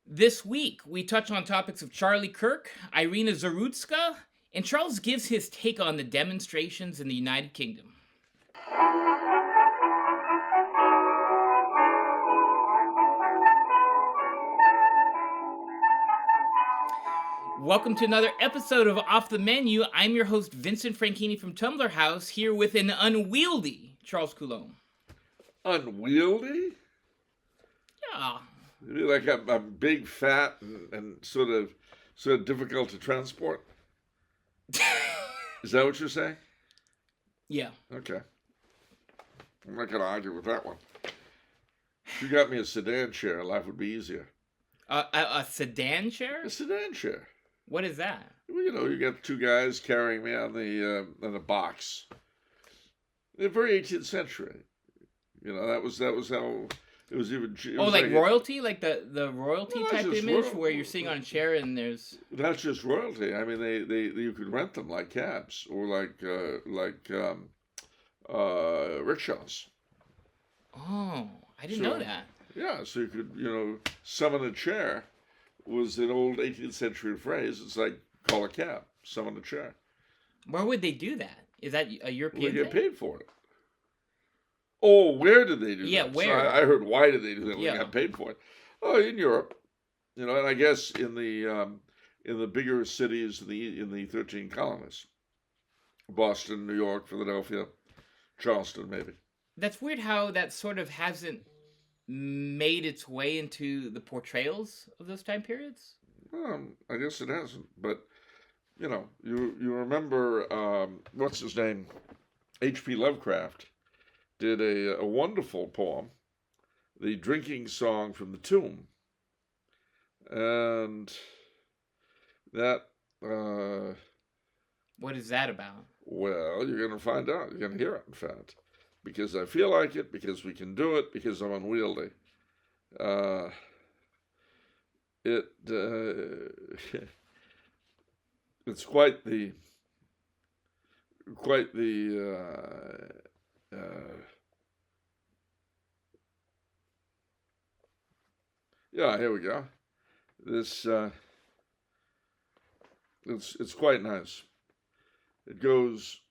This week, we touch on topics of Charlie Kirk, Irina Zarutska, and Charles gives his take on the demonstrations in the United Kingdom. Welcome to another episode of Off the Menu. I'm your host, Vincent Franchini from Tumblr House, here with an unwieldy Charles Coulombe. Unwieldy? Yeah. You mean like I'm big, fat, and sort of difficult to transport? Is that what you're saying? Yeah. Okay. I'm not going to argue with that one. If you got me a sedan chair, life would be easier. A sedan chair? A sedan chair. What is that? Well, you got two guys carrying me on the box. The very 18th century. That was how it was even. It was like royalty, like the royalty No, type just image where you're sitting on a chair and there's. That's just royalty. I mean, they you could rent them like cabs or like rickshaws. Oh, I didn't know that. Yeah, so you could summon a chair was an old 18th century phrase. It's like call a cab, summon a chair. Where would they do that? Is that a European They get thing? paid for it. Oh, where did they do that? Yeah, where? So I heard why did they do that? Yeah. They got paid for it. Oh, in Europe, and I guess in the bigger cities in the 13 colonies, Boston, New York, Philadelphia, Charleston, maybe. That's weird how that sort of hasn't made its way into the portrayals of those time periods. I guess it hasn't, but you remember what's his name? H.P. Lovecraft did a wonderful poem, the drinking song from the tomb, and that. What is that about? Well, you're going to find out. You're going to hear it, in fact, because I feel like it, because we can do it, because I'm unwieldy. It's quite the. Yeah, here we go. This it's quite nice. It goes,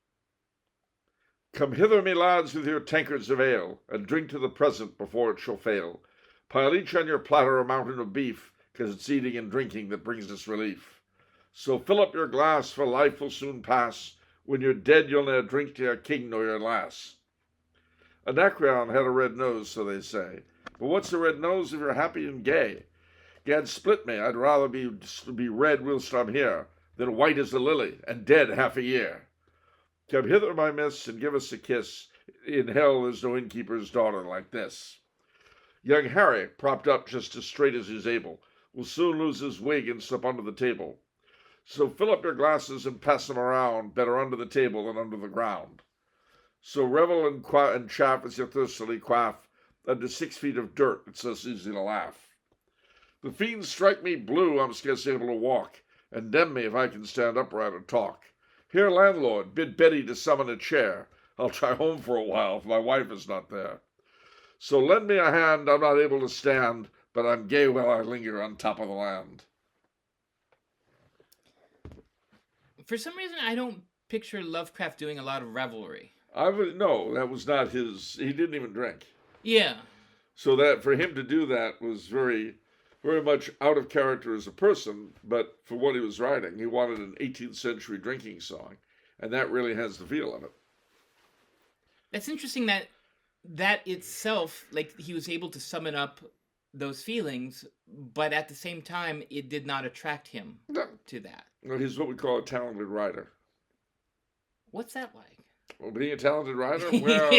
"Come hither, me lads, with your tankards of ale, and drink to the present before it shall fail. Pile each on your platter a mountain of beef, 'cause it's eating and drinking that brings us relief. So fill up your glass, for life will soon pass. When you're dead, you'll ne'er drink to your king nor your lass." Anacreon had a red nose, so they say. But what's a red nose if you're happy and gay? Gad split me, I'd rather be red whilst I'm here, than white as a lily, and dead half a year. Come hither, my miss, and give us a kiss. In hell there's no innkeeper's daughter like this. Young Harry, propped up just as straight as he's able, will soon lose his wig and slip under the table. So fill up your glasses and pass them around, better under the table than under the ground. So revel and chaff as you thirstily quaff, under 6 feet of dirt, it's so easy to laugh. The fiends strike me blue, I'm scarce able to walk, and damn me if I can stand upright or talk. Here, landlord, bid Betty to summon a chair. I'll try home for a while, if my wife is not there. So lend me a hand, I'm not able to stand, but I'm gay while I linger on top of the land. For some reason, I don't picture Lovecraft doing a lot of revelry. No, that was not his. He didn't even drink. Yeah. So that for him to do that was very, very much out of character as a person, but for what he was writing, he wanted an 18th century drinking song, and that really has the feel of it. That's interesting that itself, like, he was able to summon up those feelings, but at the same time, it did not attract him to that. No, he's what we call a talented writer. What's that like? Well, being a talented writer? Well,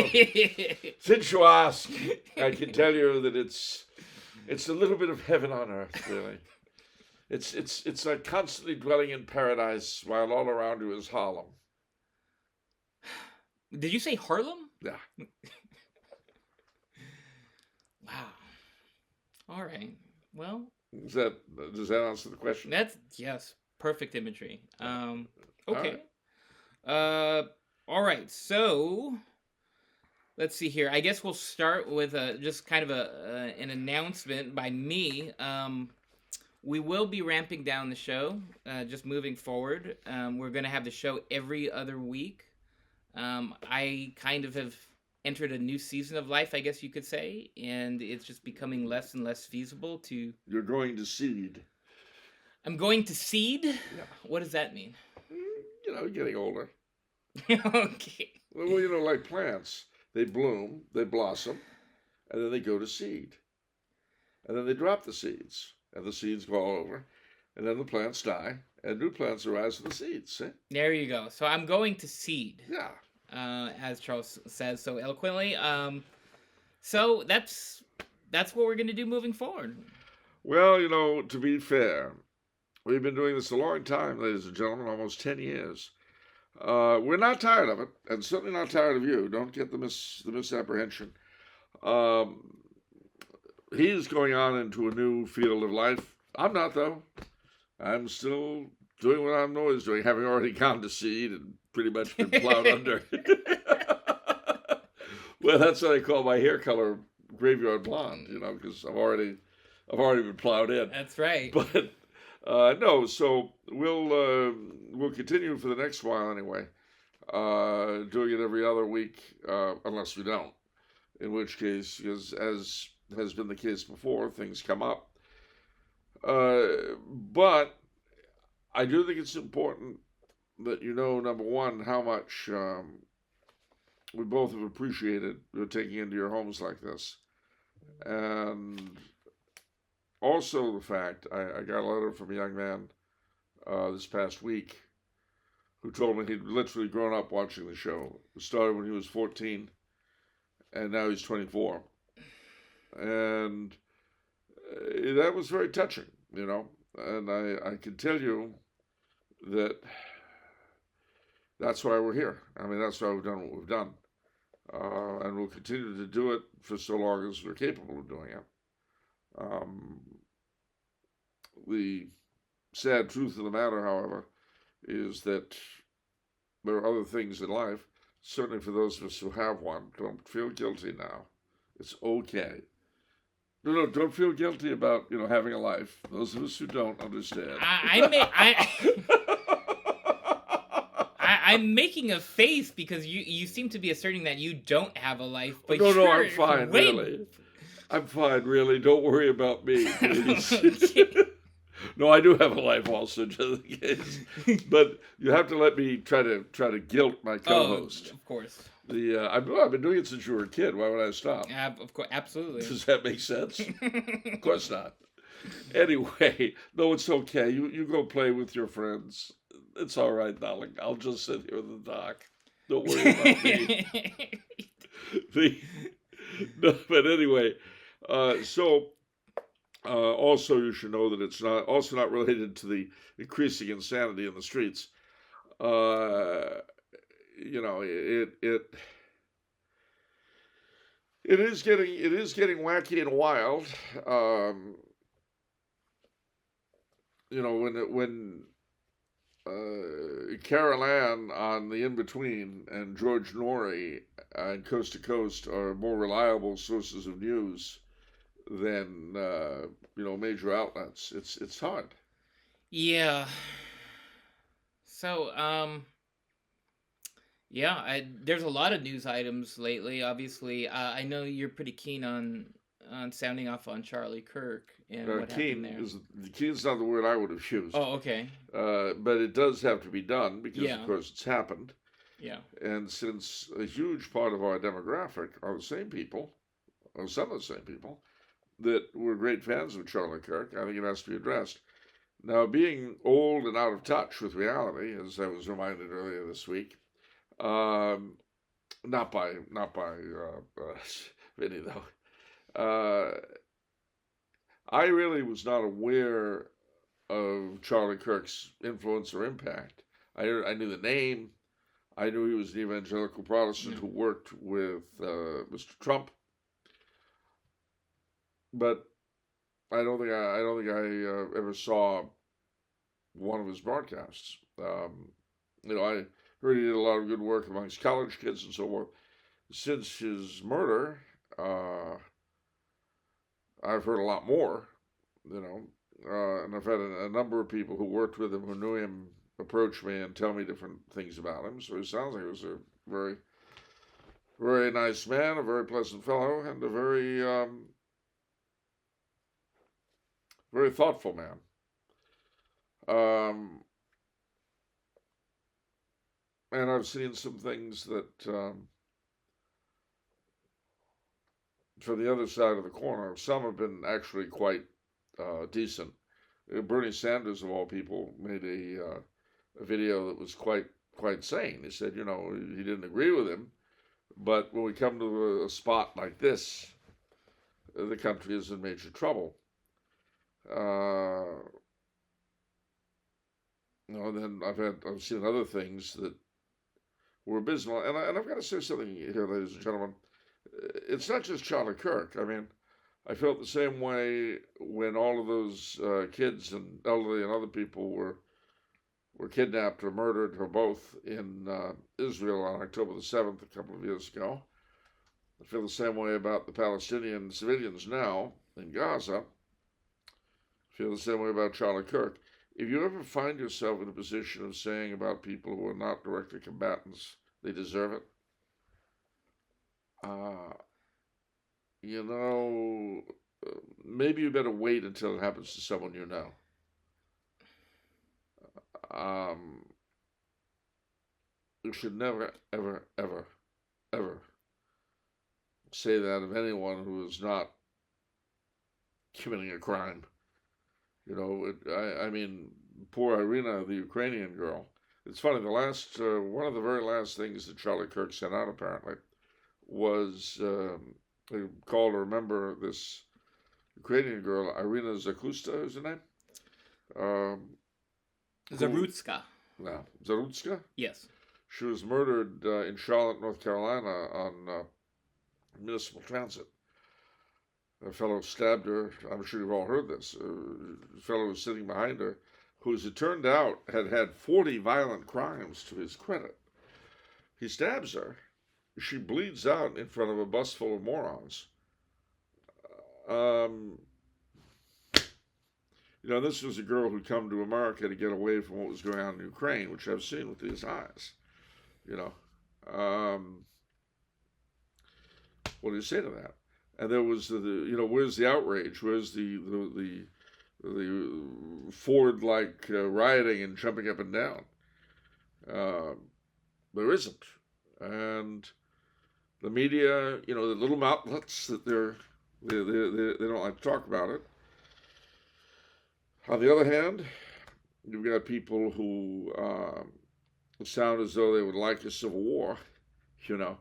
since you ask, I can tell you that it's a little bit of heaven on earth, really. It's like constantly dwelling in paradise while all around you is Harlem. Did you say Harlem? Yeah. Wow. All right. Well, does that answer the question? Yes, perfect imagery. Okay. All All right. So let's see here. I guess we'll start with just kind of an announcement by me. We will be ramping down the show, just moving forward. We're going to have the show every other week. I kind of have entered a new season of life, I guess you could say, and it's just becoming less and less feasible to. You're going to seed. I'm going to seed? Yeah. What does that mean? You know, getting older. Okay. Well, you know, like plants. They bloom, they blossom, and then they go to seed. And then they drop the seeds, and the seeds go all over. And then the plants die, and new plants arise from the seeds. See? There you go. So I'm going to seed. Yeah. As Charles says so eloquently. So that's what we're going to do moving forward. Well, you know, to be fair, we've been doing this a long time, ladies and gentlemen, almost 10 years. We're not tired of it, and certainly not tired of you. Don't get the misapprehension. He's going on into a new field of life. I'm not, though. I'm still doing what I'm always doing, having already gone to seed and pretty much been plowed under. Well, that's what I call my hair color, graveyard blonde, you know, because I've already been plowed in. That's right. But no, so we'll continue for the next while anyway, doing it every other week, unless we don't. In which case, as has been the case before, things come up. But I do think it's important that you know, number one, how much we both have appreciated your taking into your homes like this. And also the fact, I got a letter from a young man this past week who told me he'd literally grown up watching the show. It started when he was 14, and now he's 24. And that was very touching, you know. And I can tell you that that's why we're here. I mean, that's why we've done what we've done. And we'll continue to do it for so long as we're capable of doing it. The sad truth of the matter, however, is that there are other things in life, certainly for those of us who have one. Don't feel guilty now. It's okay. No, don't feel guilty about, you know, having a life. Those of us who don't understand. I'm making a face because you seem to be asserting that you don't have a life. But No, I'm fine, really. I'm fine, really. Don't worry about me, please. No, I do have a life also, just in case. But you have to let me try to guilt my co-host. Oh, of course. I've been doing it since you were a kid. Why would I stop? Of course, absolutely. Does that make sense? Of course not. Anyway, no, it's okay. You go play with your friends. It's all right, darling. I'll just sit here in the dark. Don't worry about me. No, but anyway, so also you should know that it's not related to the increasing insanity in the streets. You know, it is getting wacky and wild. You know, when Carol Ann on the In-Between and George Norrie and Coast to Coast are more reliable sources of news than you know, major outlets. It's hard. Yeah. So yeah, there's a lot of news items lately. Obviously, I know you're pretty keen on sounding off on Charlie Kirk and what happened there. Keen's not the word I would have used. Oh, okay. But it does have to be done because, of course, it's happened. Yeah. And since a huge part of our demographic are the same people, or some of the same people, that were great fans of Charlie Kirk, I think it has to be addressed. Now, being old and out of touch with reality, as I was reminded earlier this week, not by Vinny though. I really was not aware of Charlie Kirk's influence or impact. I knew the name. I knew he was an evangelical Protestant who worked with Mr. Trump, but I don't think I ever saw one of his broadcasts. You know, I heard he did a lot of good work amongst college kids and so forth. Since his murder, I've heard a lot more, you know, and I've had a number of people who worked with him who knew him approach me and tell me different things about him. So he sounds like he was a very, very nice man, a very pleasant fellow, and a very, very thoughtful man. And I've seen some things that, for the other side of the corner, some have been actually quite decent. Bernie Sanders, of all people, made a video that was quite sane. He said, he didn't agree with him, but when we come to a spot like this, the country is in major trouble. Then I've seen other things that were abysmal, and I've got to say something here, ladies and gentlemen. It's not just Charlie Kirk. I mean, I felt the same way when all of those kids and elderly and other people were kidnapped or murdered or both in Israel on October the 7th a couple of years ago. I feel the same way about the Palestinian civilians now in Gaza. I feel the same way about Charlie Kirk. If you ever find yourself in a position of saying about people who are not directly combatants, they deserve it, maybe you better wait until it happens to someone you know. You should never, ever, ever, ever say that of anyone who is not committing a crime. I mean, poor Irina, the Ukrainian girl. It's funny, one of the very last things that Charlie Kirk sent out, apparently, was they called to remember this Ukrainian girl, Irina Zakusta, is her name? Zarutska. No, Zarutska? Yes. She was murdered in Charlotte, North Carolina on municipal transit. A fellow stabbed her. I'm sure you've all heard this. A fellow was sitting behind her, who, as it turned out, had 40 violent crimes to his credit. He stabs her. She bleeds out in front of a bus full of morons. This was a girl who'd come to America to get away from what was going on in Ukraine, which I've seen with these eyes. What do you say to that? And there was where's the outrage? Where's the Ford-like rioting and jumping up and down? There isn't. And the media, the little outlets that they don't like to talk about it. On the other hand, you've got people who sound as though they would like a civil war, And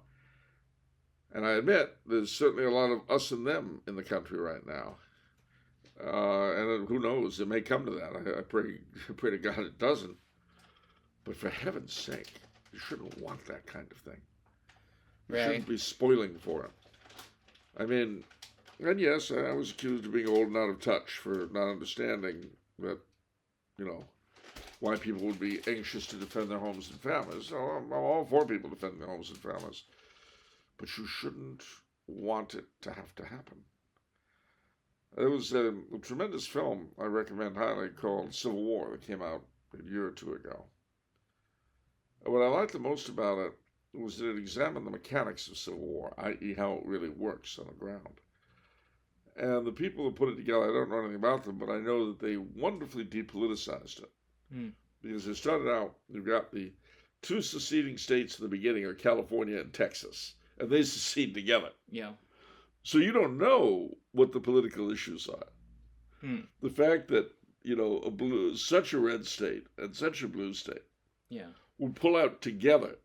I admit, there's certainly a lot of us and them in the country right now. And who knows, it may come to that. I pray to God it doesn't. But for heaven's sake, you shouldn't want that kind of thing. You shouldn't be spoiling for it. I mean, and yes, I was accused of being old and out of touch for not understanding that, why people would be anxious to defend their homes and families. So I'm all for people defending their homes and families. But you shouldn't want it to have to happen. There was a tremendous film I recommend highly called Civil War that came out a year or two ago. And what I liked the most about it was that it examined the mechanics of civil war, i.e. how it really works on the ground. And the people who put it together, I don't know anything about them, but I know that they wonderfully depoliticized it. Because they started out, you've got the two seceding states in the beginning are California and Texas. And they secede together. Yeah. So you don't know what the political issues are. The fact that, such a red state and such a blue state would pull out together,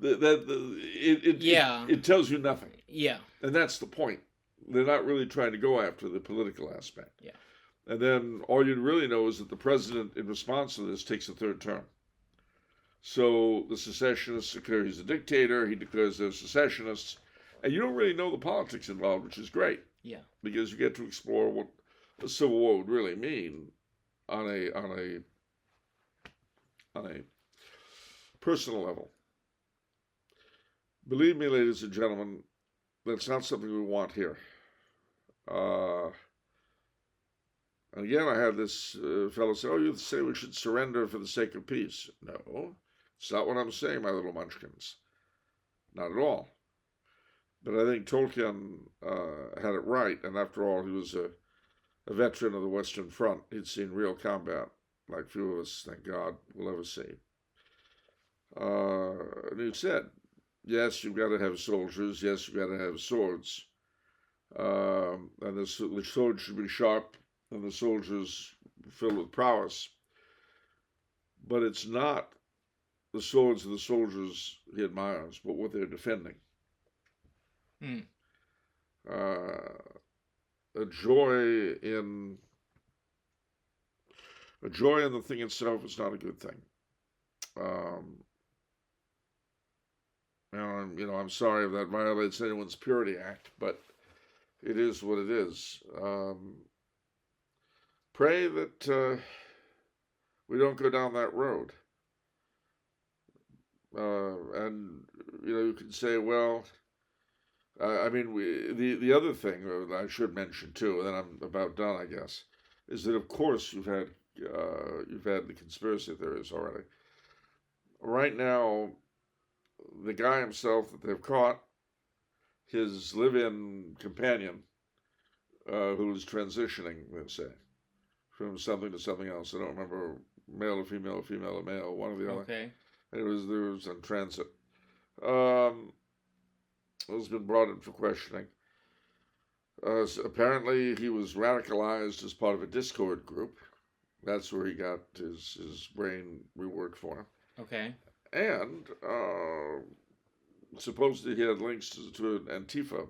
it tells you nothing. Yeah. And that's the point. They're not really trying to go after the political aspect. Yeah. And then all you really know is that the president, in response to this, takes a third term. So the secessionists declare he's a dictator. He declares they're secessionists. And you don't really know the politics involved, which is great. Yeah. Because you get to explore what a civil war would really mean on a personal level. Believe me, ladies and gentlemen, that's not something we want here. And again, I had this fellow say, "Oh, you say we should surrender for the sake of peace." No, it's not what I'm saying, my little munchkins. Not at all. But I think Tolkien had it right, and after all, he was a veteran of the Western Front. He'd seen real combat, like few of us, thank God, will ever see. And he said, yes, you've got to have soldiers. Yes, you've got to have swords. And the swords should be sharp, and the soldiers filled with prowess. But it's not the swords of the soldiers he admires, but what they're defending. A joy in the thing itself is not a good thing. I'm sorry if that violates anyone's Purity Act, but it is what it is. Pray that we don't go down that road. And you can say, well, the other thing I should mention too, and then I'm about done, I guess, is that of course you've had the conspiracy theories already. Right now, the guy himself that they've caught, his live-in companion, who's transitioning, let's say, from something to something else. I don't remember, male to female to male, one or the other. Okay. It was in transit. Has been brought in for questioning. Apparently, he was radicalized as part of a Discord group. That's where he got his brain reworked for him. Okay. And supposedly he had links to an Antifa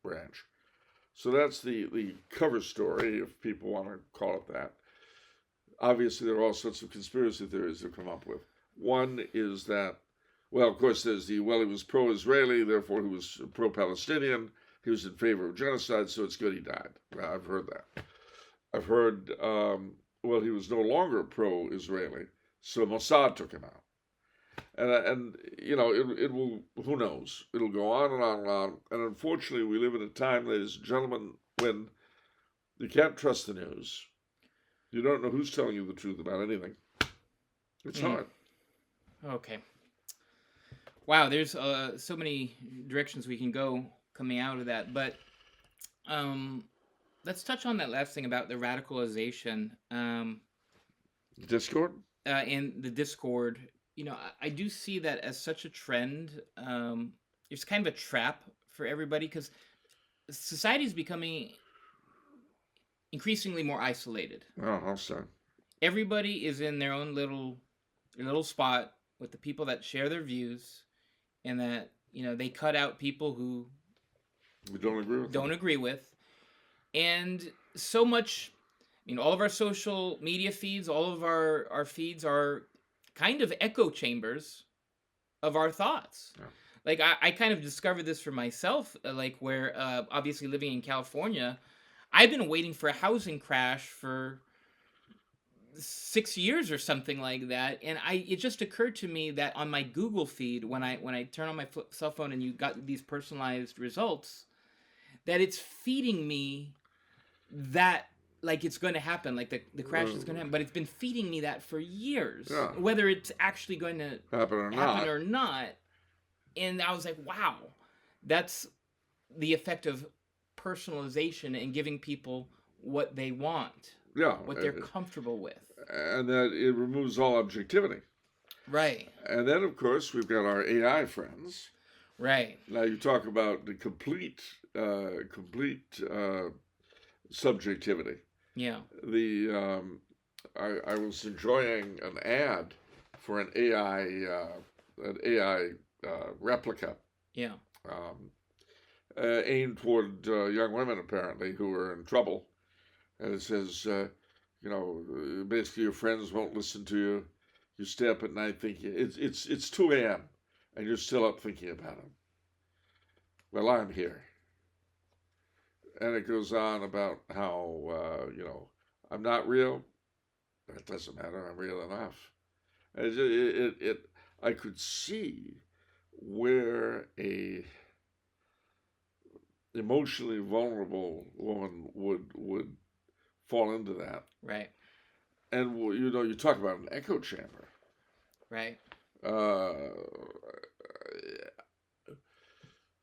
branch. So that's the cover story, if people want to call it that. Obviously, there are all sorts of conspiracy theories they've come up with. One is that, well, of course, there's he was pro-Israeli, therefore he was pro-Palestinian. He was in favor of genocide, so it's good he died. I've heard that. I've heard, he was no longer pro-Israeli, so Mossad took him out. And it will, who knows? It'll go on and on and on. And unfortunately, we live in a time, ladies and gentlemen, when you can't trust the news. You don't know who's telling you the truth about anything. It's hard. Okay. Wow, there's so many directions we can go coming out of that. But let's touch on that last thing about the radicalization. Discord? And the Discord. I do see that as such a trend. It's kind of a trap for everybody because society is becoming increasingly more isolated. Oh, how so? Everybody is in their own little spot with the people that share their views, and that they cut out people who we don't agree with, and so much. All of our social media feeds, all of our feeds are kind of echo chambers of our thoughts. Yeah. Like I kind of discovered this for myself, where obviously living in California, I've been waiting for a housing crash for 6 years or something like that, and it just occurred to me that on my Google feed, when I turn on my cell phone and you got these personalized results, that it's feeding me that it's going to happen, like the crash is going to happen, but it's been feeding me that for years, whether it's actually going to happen or not. And I was like, wow, that's the effect of personalization and giving people what they want, what they're comfortable with. And that it removes all objectivity. Right. And then, of course, we've got our AI friends. Right. Now, you talk about the complete subjectivity. Yeah. I was enjoying an ad for an AI replica. Yeah. Aimed toward young women apparently who are in trouble, and it says, basically your friends won't listen to you. You stay up at night thinking it's 2 a.m. and you're still up thinking about them. Well, I'm here. And it goes on about how, I'm not real. It doesn't matter. I'm real enough. And I could see where a emotionally vulnerable woman would fall into that. Right. And, you talk about an echo chamber. Right.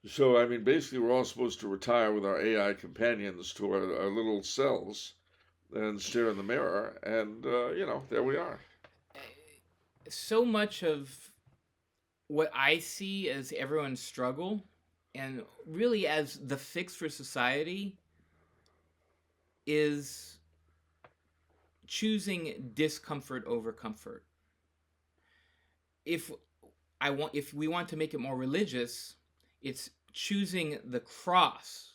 So, I mean, basically, we're all supposed to retire with our AI companions to our little cells and stare in the mirror, and, there we are. So much of what I see as everyone's struggle, and really as the fix for society, is choosing discomfort over comfort. If we want to make it more religious, it's choosing the cross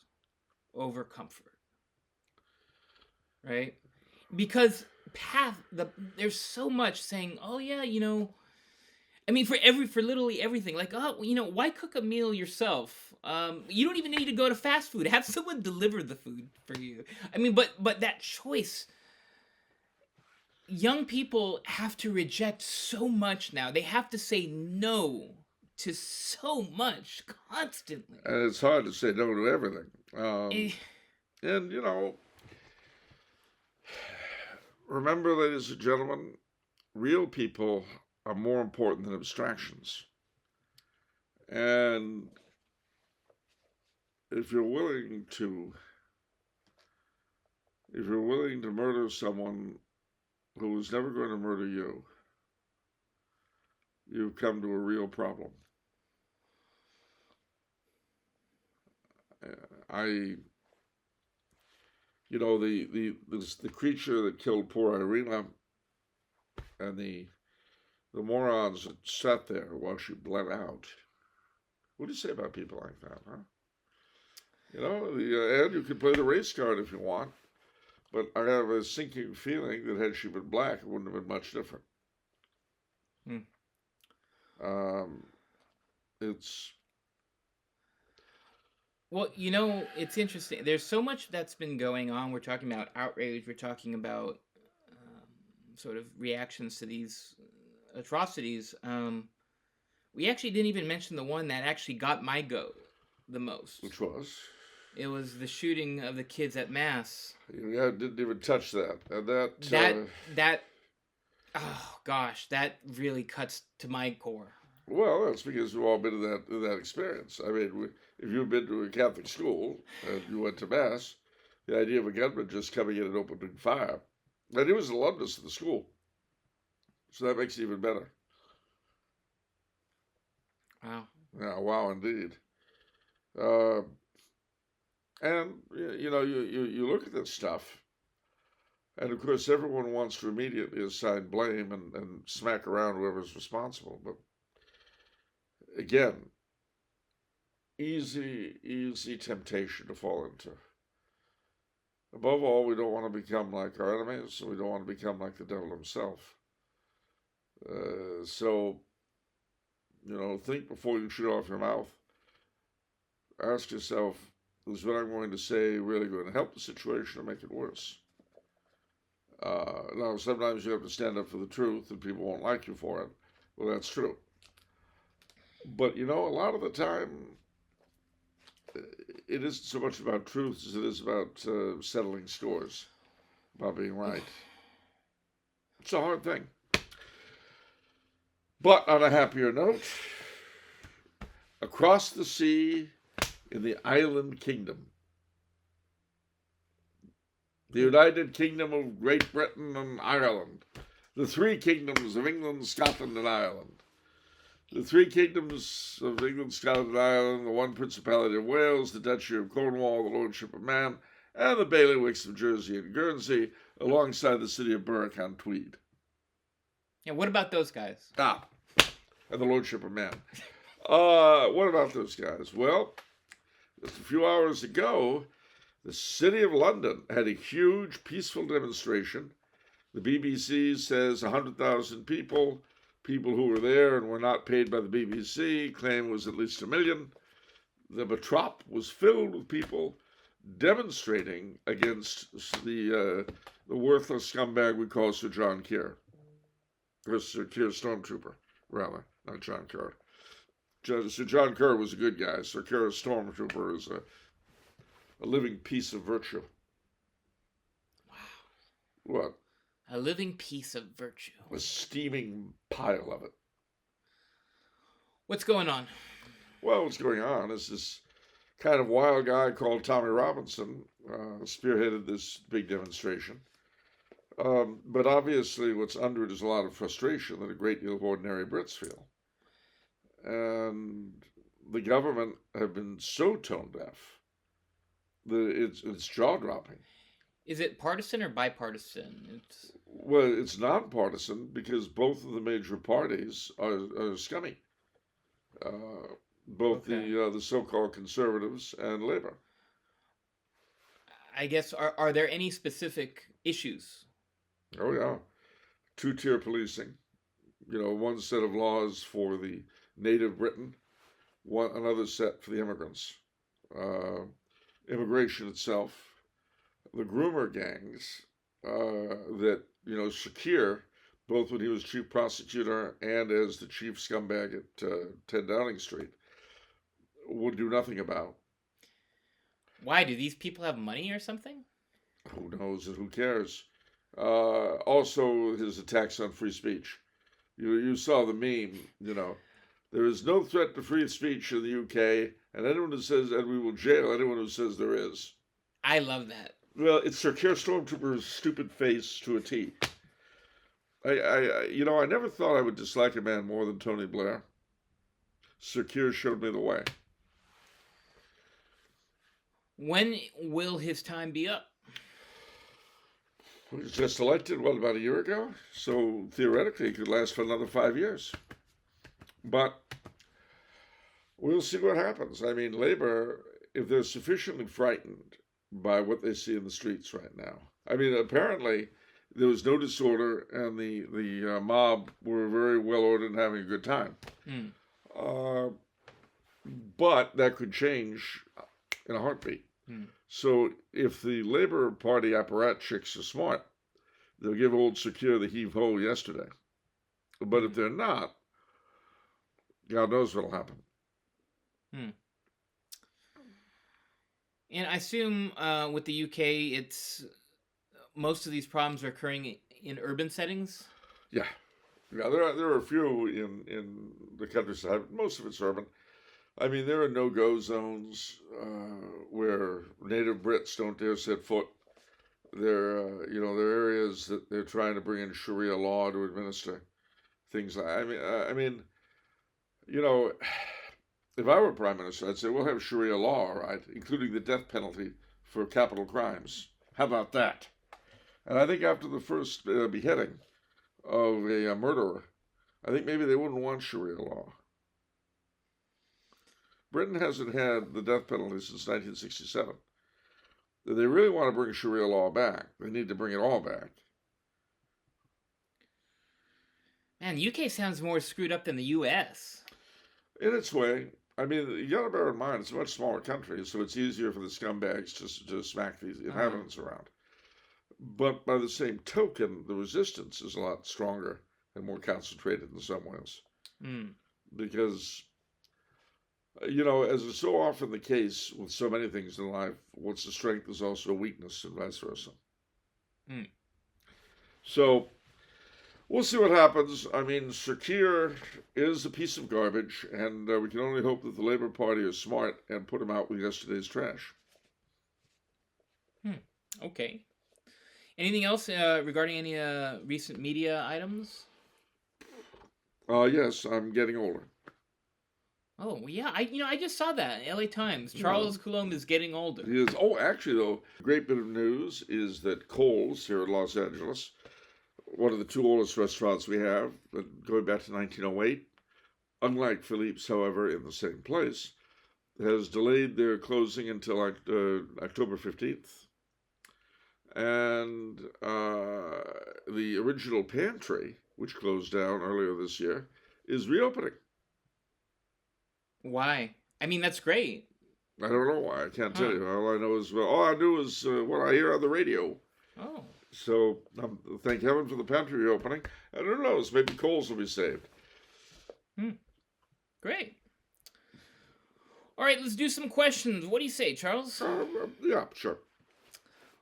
over comfort. Right? Because there's so much saying, oh yeah, I mean, for literally everything, like, oh, why cook a meal yourself? You don't even need to go to fast food. Have someone deliver the food for you. I mean, but that choice, young people have to reject so much now. They have to say no to so much constantly. And it's hard to say no to everything. Eh, And, remember, ladies and gentlemen, real people are more important than abstractions. And if you're willing to murder someone who was never going to murder you, you've come to a real problem. The creature that killed poor Irina, and the morons that sat there while she bled out. What do you say about people like that, huh? And you can play the race card if you want, but I have a sinking feeling that had she been black, it wouldn't have been much different. It's... Well, it's interesting. There's so much that's been going on. We're talking about outrage. We're talking about sort of reactions to these atrocities. We actually didn't even mention the one that actually got my goat the most. Which was? It was the shooting of the kids at Mass. Yeah, didn't even touch that. And oh gosh, that really cuts to my core. Well, that's because we've all been in that experience. I mean, if you've been to a Catholic school and you went to Mass, the idea of a gunman just coming in and opening fire. And he was an alumnus of the school. So that makes it even better. Wow. Yeah, wow, indeed. And, you look at this stuff, and of course everyone wants to immediately assign blame and smack around whoever's responsible. But again, easy temptation to fall into. Above all, we don't want to become like our enemies, and we don't want to become like the devil himself. So, think before you shoot off your mouth. Ask yourself, is what I'm going to say really going to help the situation or make it worse? Now, sometimes you have to stand up for the truth, and people won't like you for it. Well, that's true. But, a lot of the time, it isn't so much about truth as it is about settling scores, about being right. It's a hard thing. But on a happier note, across the sea in the island kingdom, the United Kingdom of Great Britain and Ireland, the three kingdoms of England, Scotland, and Ireland, the three kingdoms of England, Scotland, and Ireland, the one Principality of Wales, the Duchy of Cornwall, the Lordship of Man, and the bailiwicks of Jersey and Guernsey, alongside the city of Berwick-on-Tweed. Yeah, what about those guys? And the Lordship of Man. What about those guys? Well, just a few hours ago, the City of London had a huge peaceful demonstration. The BBC says 100,000 people who were there and were not paid by the BBC, claim it was at least 1 million. The Metrop was filled with people demonstrating against the worthless scumbag we call Sir John Kerr. Or Sir Keir Stormtrooper, rather, not John Kerr. Sir John Kerr was a good guy. Sir Keir Stormtrooper is a living piece of virtue. What? A living piece of virtue. A steaming pile of it. What's going on? Well, what's going on is this kind of wild guy called Tommy Robinson spearheaded this big demonstration. But obviously, what's under it is a lot of frustration that a great deal of ordinary Brits feel. And the government have been so tone deaf that it's jaw-dropping. Is it partisan or bipartisan? Well, it's nonpartisan because both of the major parties are scummy. Both the so-called conservatives and Labour. I guess, are there any specific issues? Oh, yeah. Two-tier policing. One set of laws for the native Briton, another set for the immigrants. Immigration itself. The groomer gangs that, Shakir, both when he was chief prosecutor and as the chief scumbag at 10 Downing Street, would do nothing about. Why? Do these people have money or something? Who knows and who cares? Also, his attacks on free speech. You saw the meme, There is no threat to free speech in the UK, and anyone who says, and we will jail anyone who says there is. I love that. Well, it's Sir Keir Stormtrooper's stupid face to a T. I never thought I would dislike a man more than Tony Blair. Sir Keir showed me the way. When will his time be up? He was just elected, about a year ago? So theoretically, it could last for another 5 years. But we'll see what happens. I mean, Labour, if they're sufficiently frightened by what they see in the streets right now. I mean, apparently there was no disorder, and the mob were very well ordered and having a good time. But that could change in a heartbeat. So if the Labour Party apparatchiks are smart, they'll give old Sir Keir the heave-ho yesterday. But if they're not, God knows what'll happen. And I assume with the UK, it's most of these problems are occurring in urban settings. Yeah, there are a few in the countryside. Most of it's urban. I mean, there are no-go zones where native Brits don't dare set foot. There are areas that they're trying to bring in Sharia law to administer things like. I mean, if I were Prime Minister, I'd say we'll have Sharia law, all right, including the death penalty for capital crimes. How about that? And I think after the first beheading of a murderer, I think maybe they wouldn't want Sharia law. Britain hasn't had the death penalty since 1967. If they really want to bring Sharia law back, they need to bring it all back. Man, the UK sounds more screwed up than the US. In its way. I mean, you got to bear in mind, it's a much smaller country, so it's easier for the scumbags to smack the inhabitants around. But by the same token, the resistance is a lot stronger and more concentrated in some ways. Because, as is so often the case with so many things in life, what's a strength is also a weakness and vice versa. So, we'll see what happens. I mean, Sir Keir is a piece of garbage, and we can only hope that the Labour Party is smart and put him out with yesterday's trash. Okay. Anything else regarding any recent media items? Yes, I'm getting older. Oh, yeah. I just saw that in LA Times. Charles Coulombe is getting older. He is. Oh, actually, though, a great bit of news is that Cole's here in Los Angeles, one of the two oldest restaurants we have, going back to 1908, unlike Philippe's, however, in the same place, has delayed their closing until October 15th. And the original pantry, which closed down earlier this year, is reopening. Why? I mean, that's great. I don't know why. I can't tell you. All I know is, all I do is what I hear on the radio. Oh. So thank heaven for the pantry reopening. And who knows, maybe Coles will be saved. Great. All right, let's do some questions. What do you say, Charles? Yeah, sure.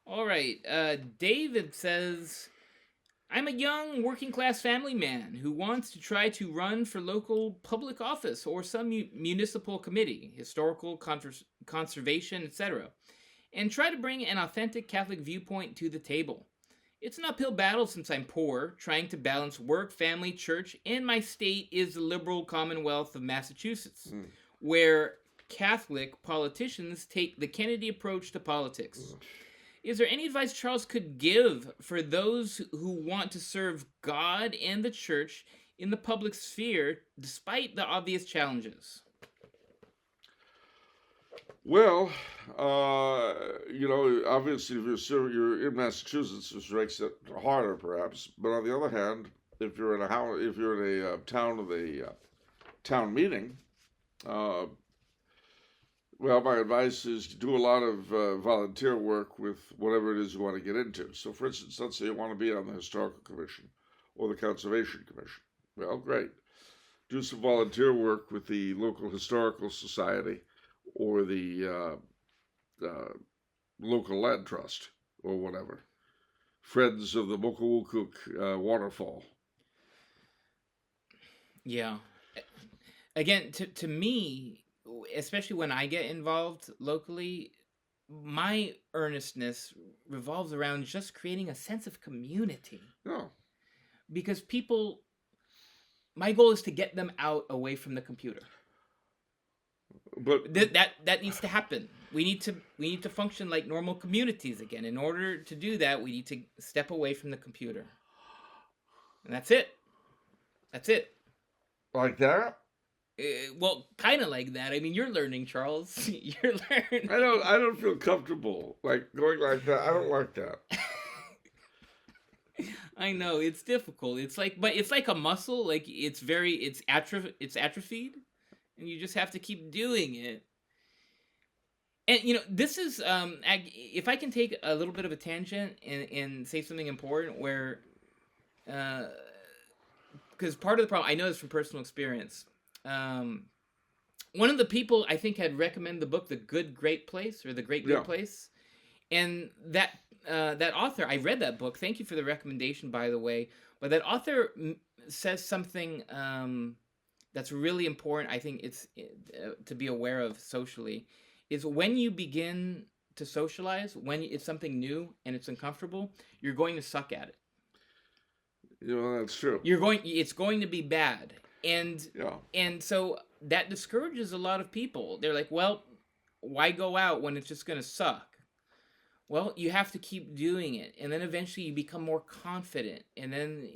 All right. David says, I'm a young working class family man who wants to try to run for local public office or some municipal committee, historical conservation, etc., and try to bring an authentic Catholic viewpoint to the table. It's an uphill battle since I'm poor, trying to balance work, family, church, and my state is the liberal Commonwealth of Massachusetts, Mm. where Catholic politicians take the Kennedy approach to politics. Is there any advice Charles could give for those who want to serve God and the church in the public sphere despite the obvious challenges? Well, obviously, you're in Massachusetts, which makes it harder, perhaps. But on the other hand, if you're in a house, if you're in a town with a town meeting, uh, well, my advice is to do a lot of volunteer work with whatever it is you want to get into. So, for instance, let's say you want to be on the Historical Commission or the Conservation Commission. Well, great. Do some volunteer work with the local historical society or the local land trust or whatever. Friends of the Mokawukuk waterfall. Yeah. Again, to me, especially when I get involved locally, my earnestness revolves around just creating a sense of community. No. Because people, my goal is to get them out away from the computer. But that needs to happen. We need to function like normal communities again. In order to do that, we need to step away from the computer. And that's it. That's it. Like that? Well, kind of like that. I mean, you're learning, Charles. You're learning. I don't feel comfortable like going like that. I don't like that. I know it's difficult. But it's like a muscle. Like it's atrophied, and you just have to keep doing it. And this is if I can take a little bit of a tangent and say something important, where because part of the problem I know this from personal experience. One of the people I think had recommended the book The Good Great Place or The Great Good Place, and that author, I read that book. Thank you for the recommendation, by the way. But that author says something that's really important. I think it's to be aware of socially. Is when you begin to socialize, when it's something new and it's uncomfortable, you're going to suck at it. That's true. It's going to be bad. And so that discourages a lot of people. They're like, well, why go out when it's just going to suck? Well, you have to keep doing it. And then eventually you become more confident. And then,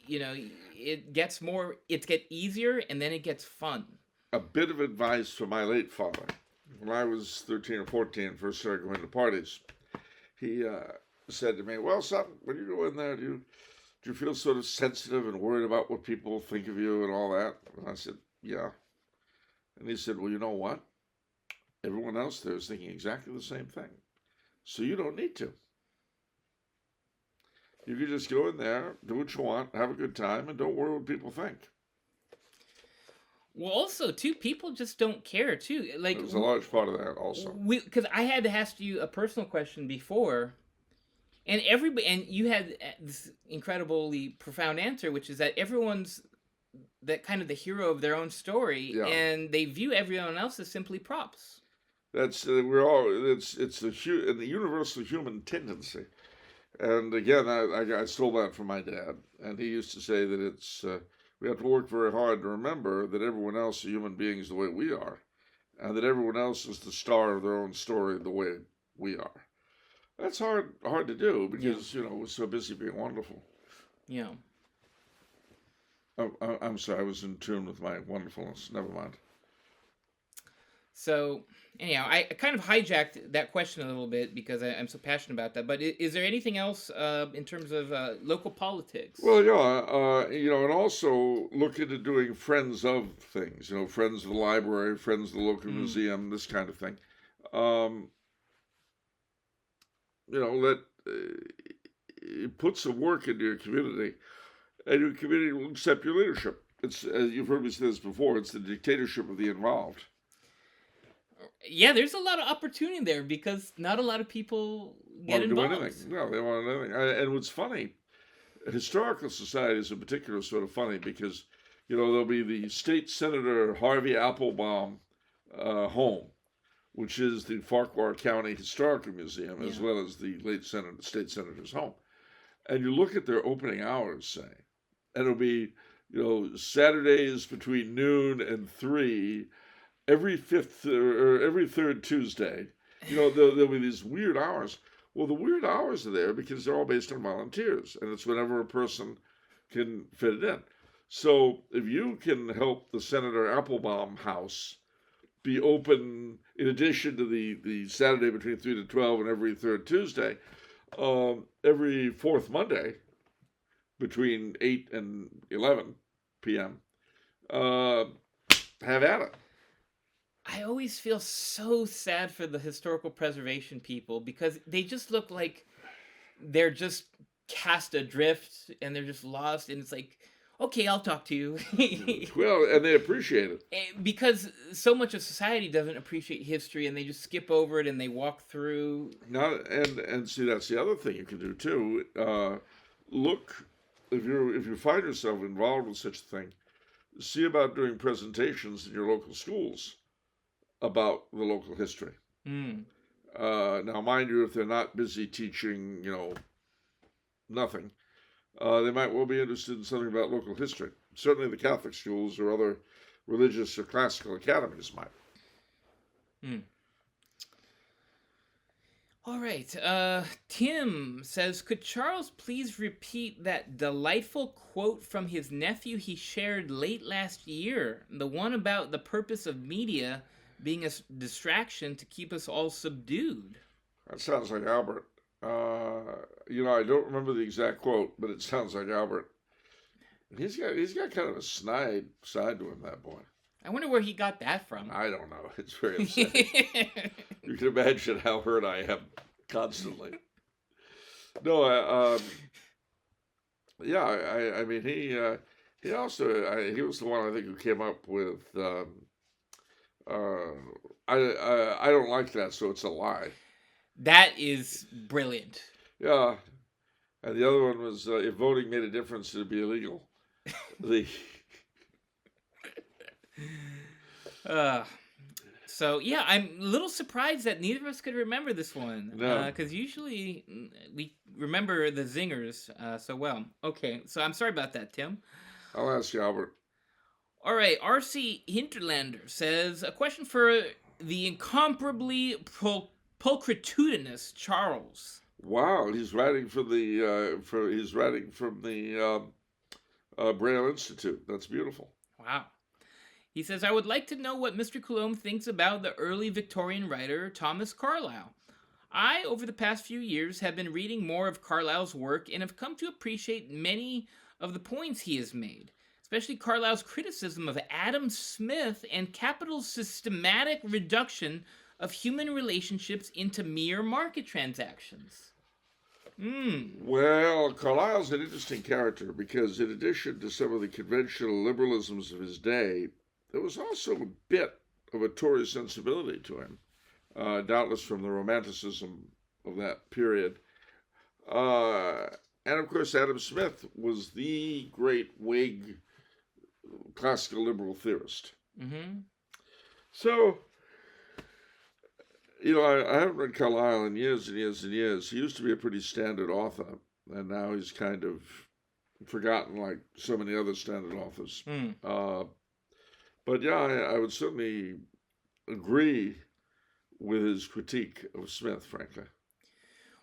it gets easier and then it gets fun. A bit of advice from my late father. When I was 13 or 14, first started going to parties, he said to me, well, son, when you go in there, do you feel sort of sensitive and worried about what people think of you and all that? And I said, yeah. And he said, well, you know what? Everyone else there is thinking exactly the same thing. So you don't need to. You can just go in there, do what you want, have a good time, and don't worry what people think. Well, also, too, people just don't care, too. Like, there's a large part of that also. Because I had to ask you a personal question before, and you had this incredibly profound answer, which is that everyone's that kind of the hero of their own story, and they view everyone else as simply props. That's it's the universal human tendency, and again, I stole that from my dad, and he used to say that it's we have to work very hard to remember that everyone else are human beings the way we are, and that everyone else is the star of their own story the way we are. That's hard to do because we're so busy being wonderful. Yeah. Oh, I'm sorry, I was in tune with my wonderfulness. Never mind. So anyhow, I kind of hijacked that question a little bit because I'm so passionate about that. But is there anything else in terms of local politics? Well, yeah, and also look into doing friends of things. Friends of the library, friends of the local museum, this kind of thing. Put some work into your community, and your community will accept your leadership. It's, as you've heard me say this before, it's the dictatorship of the involved. Yeah, there's a lot of opportunity there because not a lot of people get Want to do involved. anything. No, they want to do anything. And what's funny, historical societies in particular are sort of funny because, there'll be the state senator Harvey Applebaum home, which is the Farquhar County Historical Museum, as Yeah. well as the state senator's home. And you look at their opening hours, say, and it'll be, Saturdays between noon and 3, every fifth or every third Tuesday. There'll be these weird hours. Well, the weird hours are there because they're all based on volunteers, and it's whenever a person can fit it in. So if you can help the Senator Applebaum house be open in addition to the Saturday between 3 to 12 and every third Tuesday, every fourth Monday between 8 and 11 p.m., have at it. I always feel so sad for the historical preservation people because they just look like they're just cast adrift and they're just lost. And it's like, okay, I'll talk to you. Well, and they appreciate it. Because so much of society doesn't appreciate history and they just skip over it and they walk through. Now, and see, that's the other thing you can do too. Look, if you find yourself involved with such a thing, see about doing presentations in your local schools about the local history. Mm. Now, mind you, if they're not busy teaching, nothing, they might well be interested in something about local history. Certainly the Catholic schools or other religious or classical academies might. Mm. All right. Tim says, could Charles please repeat that delightful quote from his nephew he shared late last year? The one about the purpose of media being a distraction to keep us all subdued. That sounds like Albert. I don't remember the exact quote, but it sounds like Albert. He's got kind of a snide side to him, that boy. I wonder where he got that from. I don't know. It's very upsetting. You can imagine how hurt I am constantly. No, I mean, he also he was the one I think who came up with I don't like that, so it's a lie. That is brilliant. Yeah, and the other one was if voting made a difference, it'd be illegal. So yeah, I'm a little surprised that neither of us could remember this one. No. Because usually we remember the zingers so well. Okay, so I'm sorry about that, Tim. I'll ask you, Albert. All right, R.C. Hinterlander says, a question for the incomparably pulchritudinous Charles. Wow, he's writing from the Braille Institute. That's beautiful. Wow. He says, I would like to know what Mr. Coulombe thinks about the early Victorian writer Thomas Carlyle. I, over the past few years, have been reading more of Carlyle's work and have come to appreciate many of the points he has made, especially Carlyle's criticism of Adam Smith and Capital's systematic reduction of human relationships into mere market transactions. Well, Carlyle's an interesting character because in addition to some of the conventional liberalisms of his day, there was also a bit of a Tory sensibility to him, doubtless from the Romanticism of that period. And of course, Adam Smith was the great Whig classical liberal theorist. Mm-hmm. So, I haven't read Carlyle in years and years and years. He used to be a pretty standard author, and now he's kind of forgotten like so many other standard authors. But yeah, I would certainly agree with his critique of Smith, frankly.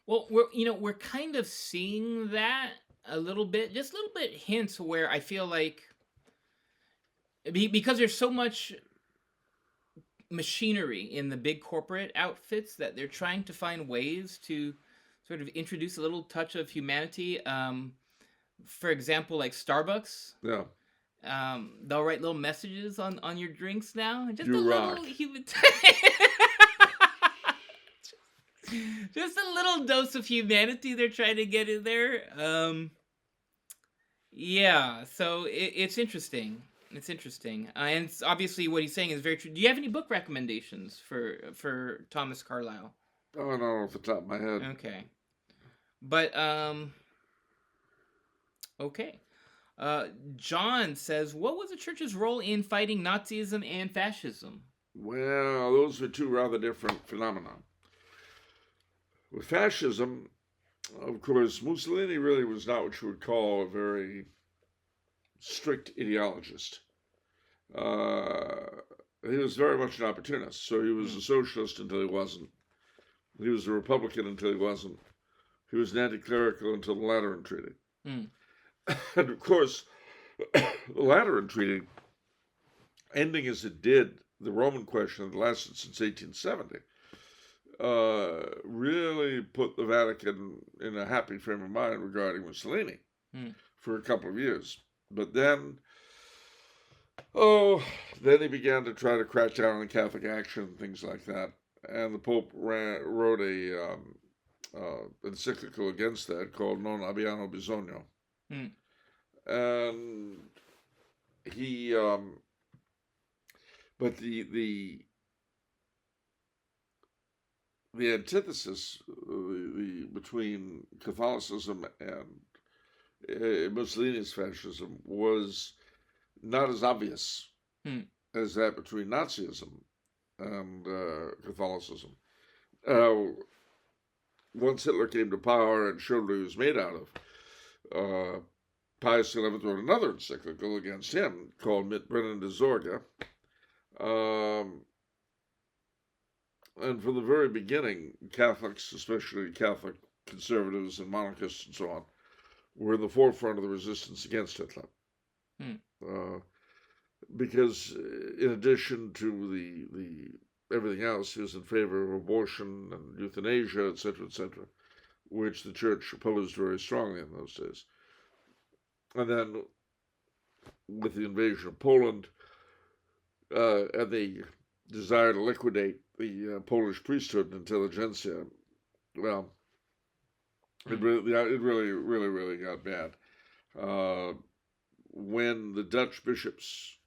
Well, we're kind of seeing that a little bit, just a little bit hints where I feel like because there's so much machinery in the big corporate outfits that they're trying to find ways to sort of introduce a little touch of humanity. For example, like Starbucks. Yeah. They'll write little messages on your drinks now. Just You a rock. little human. Just a little dose of humanity they're trying to get in there. Yeah, so it's interesting. It's interesting, and it's obviously what he's saying is very true. Do you have any book recommendations for Thomas Carlyle? Oh, no, off the top of my head. Okay, but okay. John says, "What was the church's role in fighting Nazism and fascism?" Well, those are two rather different phenomena. With fascism, of course, Mussolini really was not what you would call a very strict ideologist. He was very much an opportunist. So he was a socialist until he wasn't. He was a Republican until he wasn't. He was an anti-clerical until the Lateran Treaty. Mm. And of course, the Lateran Treaty, ending as it did the Roman question that lasted since 1870, really put the Vatican in a happy frame of mind regarding Mussolini for a couple of years. But then he began to try to crack down on Catholic action and things like that. And the Pope wrote a encyclical against that called Non Abbiamo Bisogno. And he, but the antithesis between Catholicism and Mussolini's fascism was not as obvious as that between Nazism and Catholicism. Once Hitler came to power and showed what he was made out of, Pius XI wrote another encyclical against him called Mit Brennen de Sorge. And from the very beginning, Catholics, especially Catholic conservatives and monarchists and so on, were in the forefront of the resistance against Hitler. Because in addition to the everything else, he was in favor of abortion and euthanasia, etc., which the church opposed very strongly in those days. And then with the invasion of Poland and the desire to liquidate the Polish priesthood and intelligentsia, well, it really got bad. When the Dutch bishops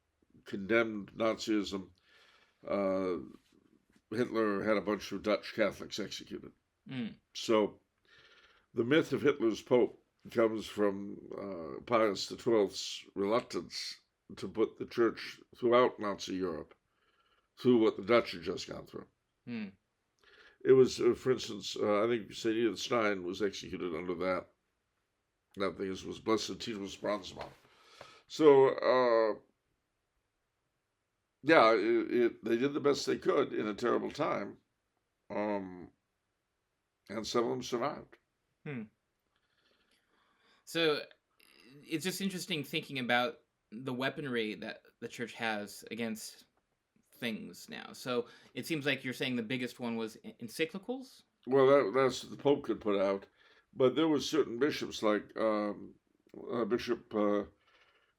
condemned Nazism, Hitler had a bunch of Dutch Catholics executed. So the myth of Hitler's Pope comes from Pius XII's reluctance to put the church throughout Nazi Europe through what the Dutch had just gone through. It was, for instance, I think St. Edith Stein was executed under that. That thing was Blessed Titus Bronsma. So, they did the best they could in a terrible time, and some of them survived. So it's just interesting thinking about the weaponry that the church has against things now. So it seems like you're saying the biggest one was encyclicals? Well, that's the Pope could put out. But there were certain bishops like Bishop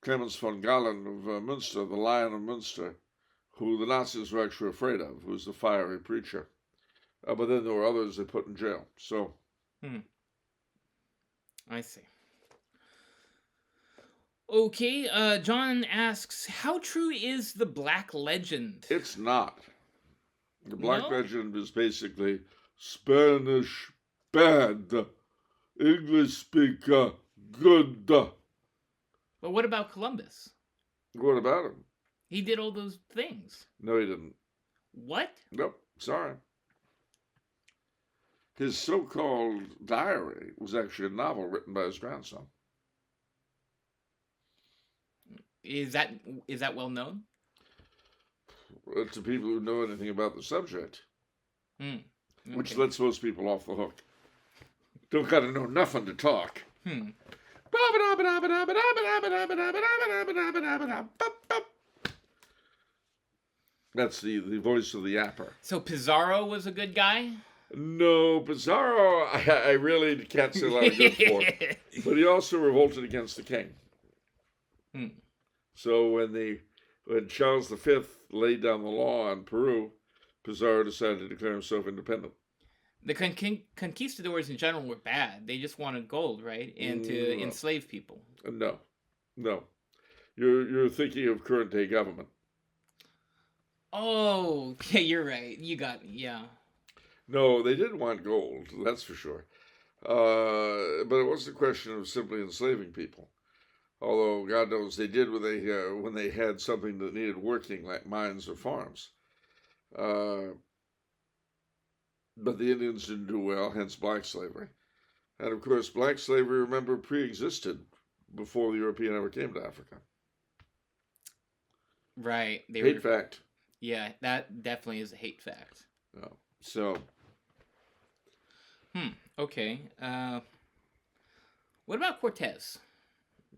Clemens von Galen of Münster, the Lion of Münster, who the Nazis were actually afraid of, who was the fiery preacher. But then there were others they put in jail. So, I see. Okay, John asks, how true is the Black Legend? It's not. The Black Legend is basically Spanish bad, English speaker good. But what about Columbus? What about him? He did all those things. No, he didn't. What? Nope, sorry. His so-called diary was actually a novel written by his grandson. Is that well known? To people who know anything about the subject, Okay. which lets most people off the hook. Don't gotta know nothing to talk. That's the voice of the yapper. So Pizarro was a good guy? No, Pizarro, I really can't say a lot of good for. But he also revolted against the king. So when Charles V laid down the law on Peru, Pizarro decided to declare himself independent. The conquistadors in general were bad. They just wanted gold, right? And to enslave people. No. You're thinking of current day government. Oh, yeah, you're right. You got me. Yeah. No, they didn't want gold, that's for sure. But it wasn't a question of simply enslaving people. Although God knows they did when they had something that needed working, like mines or farms. Uh, but the Indians didn't do well, hence black slavery. And of course, black slavery, remember, pre-existed before the European ever came to Africa. Right. Hate fact. Yeah, that definitely is a hate fact. Yeah. So. Okay. What about Cortez?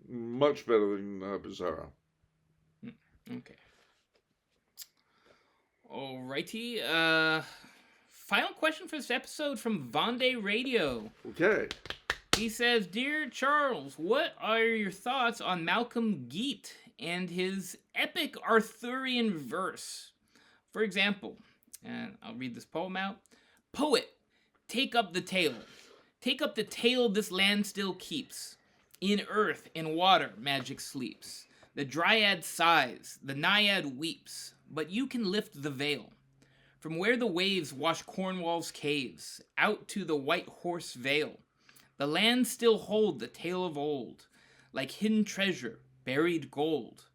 Much better than Pizarro. Okay. Alrighty. Final question for this episode from Vendée Radio. Okay. He says, "Dear Charles, what are your thoughts on Malcolm Geet and his epic Arthurian verse? For example," and I'll read this poem out. "Poet, take up the tale. Take up the tale this land still keeps. In earth and water magic sleeps. The dryad sighs, the naiad weeps, but you can lift the veil. From where the waves wash Cornwall's caves, out to the White Horse Vale, the land still hold the tale of old, like hidden treasure, buried gold.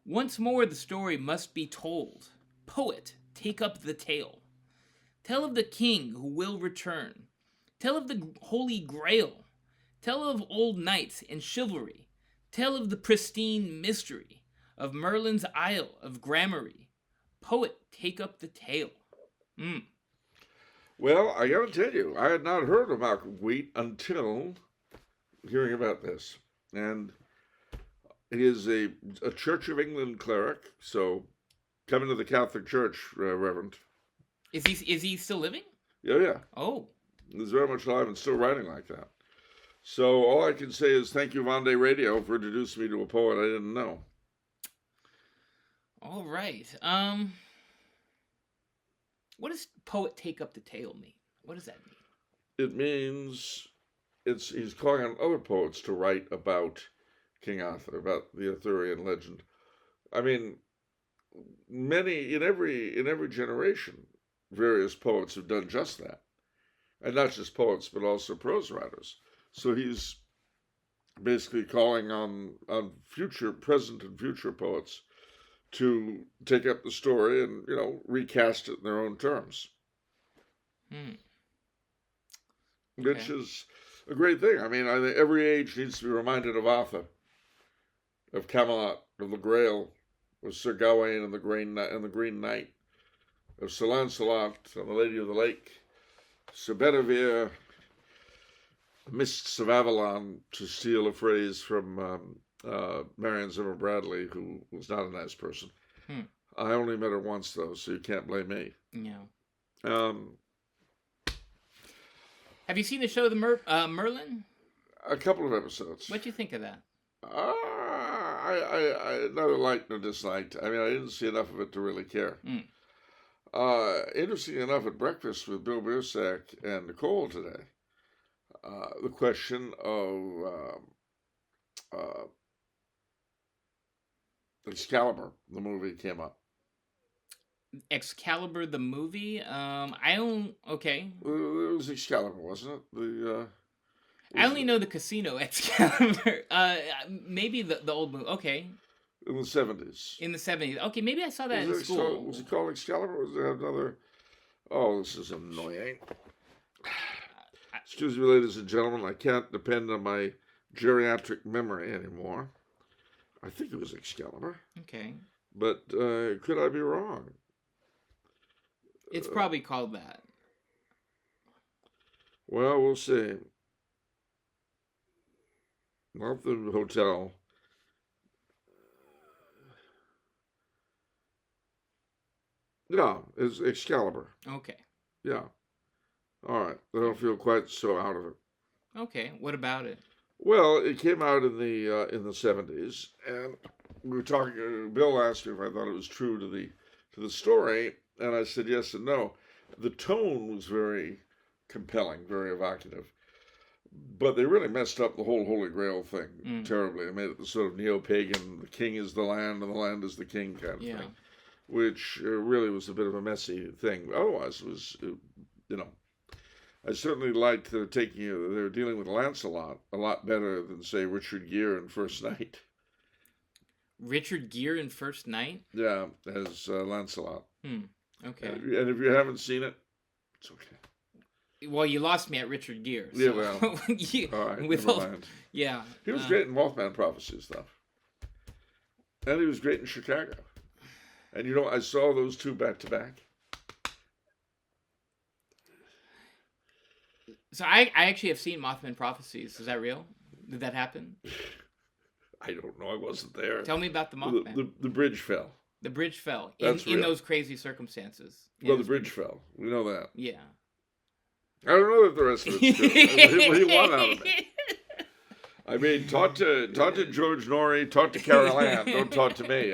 Once more the story must be told. Poet, take up the tale. Tell of the king who will return. Tell of the Holy Grail. Tell of old knights and chivalry. Tell of the pristine mystery of Merlin's Isle of Gramarye. Poet, take up the tale." Well, I gotta tell you, I had not heard of Malcolm Geet until hearing about this. And he is a Church of England cleric, so coming to the Catholic Church, Reverend. Is he still living? Yeah. Oh. He's very much alive and still writing like that. So all I can say is thank you, Vendée Radio, for introducing me to a poet I didn't know. All right. What does poet take up the tale mean? What does that mean? It means he's calling on other poets to write about King Arthur, about the Arthurian legend. I mean, many in every generation, various poets have done just that, and not just poets, but also prose writers. So he's basically calling on present and future poets to take up the story and, recast it in their own terms. Which is a great thing. I mean, I think every age needs to be reminded of Arthur, of Camelot, of the Grail, of Sir Gawain and the Green Knight, of Sir Lancelot and the Lady of the Lake, Sir Bedivere, Mists of Avalon, to steal a phrase from Marion Zimmer Bradley, who was not a nice person. I only met her once, though, so you can't blame me. Yeah. Have you seen the show Merlin? A couple of episodes. What'd you think of that? I neither liked nor disliked. I mean, I didn't see enough of it to really care. Interesting enough, at breakfast with Bill Biersack and Nicole today, the question of Excalibur, the movie, came up. Excalibur, the movie? I don't... Okay. It was Excalibur, wasn't it? I only know the casino Excalibur. Maybe the old movie. Okay. In the 70s. In the 70s. Okay, maybe I saw that in school. Was it called Excalibur, or was there another... Oh, this is annoying. Excuse me, ladies and gentlemen, I can't depend on my geriatric memory anymore. I think it was Excalibur. Okay. But could I be wrong? It's probably called that. Well, we'll see. Not the hotel. Yeah, it's Excalibur. Okay. Yeah. All right. I don't feel quite so out of it. Okay. What about it? Well, it came out in the 70s, and we were talking. Bill asked me if I thought it was true to the story, and I said yes and no. The tone was very compelling, very evocative, But they really messed up the whole Holy Grail thing terribly. They made it the sort of neo-pagan, the king is the land and the land is the king kind of thing, which really was a bit of a messy thing. Otherwise, it was, I certainly liked they're dealing with Lancelot a lot better than, say, Richard Gere in First Night. Richard Gere in First Night? Yeah, as Lancelot. Okay. And if you haven't seen it, it's okay. Well, you lost me at Richard Gere. So. Yeah, well. All right, never mind. Yeah. He was great in Mothman Prophecy stuff. And he was great in Chicago. And, I saw those two back to back. So I actually have seen Mothman Prophecies. Is that real? Did that happen? I don't know. I wasn't there. Tell me about the Mothman. The bridge fell. The bridge fell in those crazy circumstances. Well, the bridge fell. We know that. Yeah. I don't know that the rest of it's true. What do you want out of me? I mean, talk to George Norrie, talk to Carol Ann. Don't talk to me.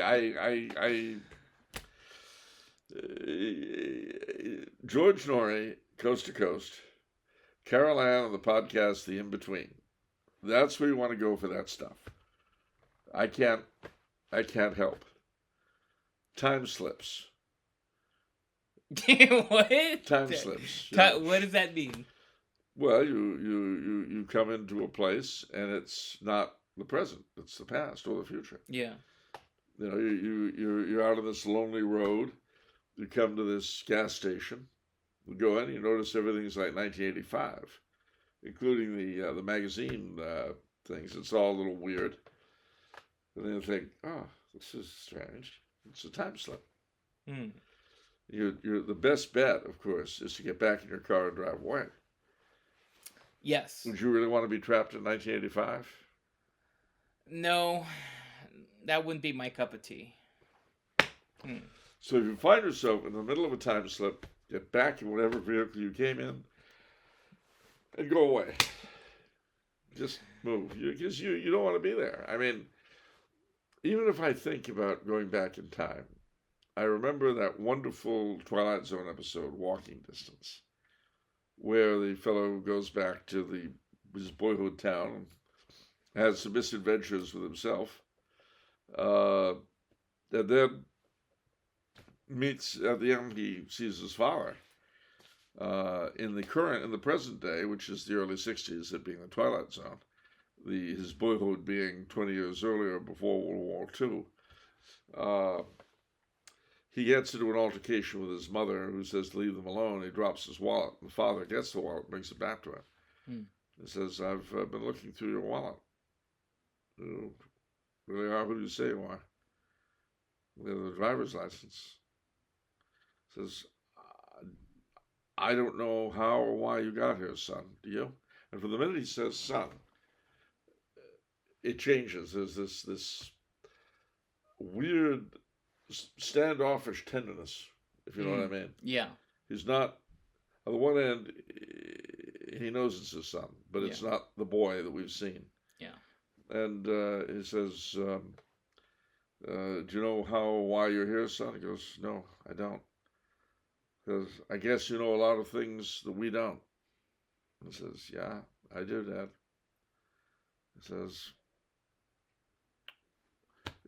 George Norrie, Coast to Coast. Carol Ann on the podcast, The In Between. That's where you want to go for that stuff. I can't help. Time slips. What? Time slips. What does that mean? Well, you come into a place and it's not the present; it's the past or the future. Yeah. You're out on this lonely road. You come to this gas station. You go in. You notice everything's like 1985, including the magazine things. It's all a little weird. And then you think, oh, this is strange. It's a time slip. You're the best bet, of course, is to get back in your car and drive away. Yes. Would you really want to be trapped in 1985? No, that wouldn't be my cup of tea. So if you find yourself in the middle of a time slip, get back in whatever vehicle you came in, and go away. Just move, because you don't want to be there. I mean, even if I think about going back in time, I remember that wonderful Twilight Zone episode, Walking Distance, where the fellow goes back to his boyhood town and has some misadventures with himself, and then meets, at the end, he sees his father in the present day, which is the early 60s, it being the Twilight Zone, his boyhood being 20 years earlier, before World War II. He gets into an altercation with his mother, who says to leave them alone. He drops his wallet. The father gets the wallet, brings it back to him. He says, I've been looking through your wallet. You really are who you say you are. We have the driver's license. He says, I don't know how or why you got here, son. Do you? And from the minute he says son, it changes. There's this weird standoffish tenderness, if you know what I mean. Yeah. He's not, on the one end, he knows it's his son, but it's not the boy that we've seen. Yeah. And he says, do you know why you're here, son? He goes, no, I don't. Because I guess you know a lot of things that we don't. He says, yeah, I do, Dad. He says,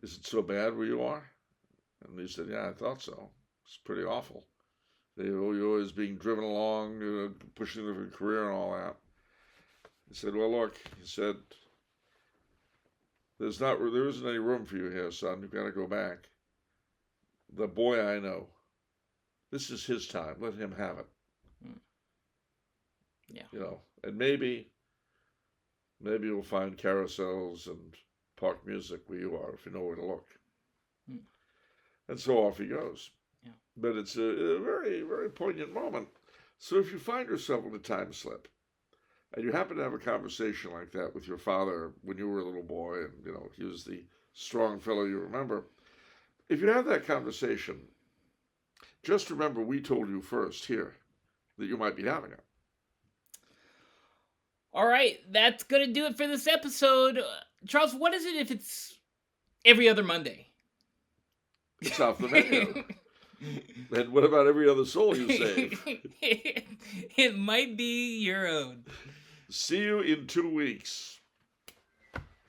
is it so bad where you are? And he said, yeah, I thought so. It's pretty awful. You're always being driven along, pushing the career and all that. He said, well, look, he said, there isn't any room for you here, son. You've got to go back. The boy I know, this is his time. Let him have it. Yeah. And maybe you'll find carousels and park music where you are if you know where to look. And so off he goes. Yeah. But it's a very, very poignant moment. So if you find yourself in a time slip, and you happen to have a conversation like that with your father when you were a little boy, and he was the strong fellow you remember, if you have that conversation, just remember we told you first here that you might be having it. All right, that's going to do it for this episode. Charles, what is it if it's every other Monday? It's off the menu. And what about every other soul you save? It might be your own. See you in 2 weeks.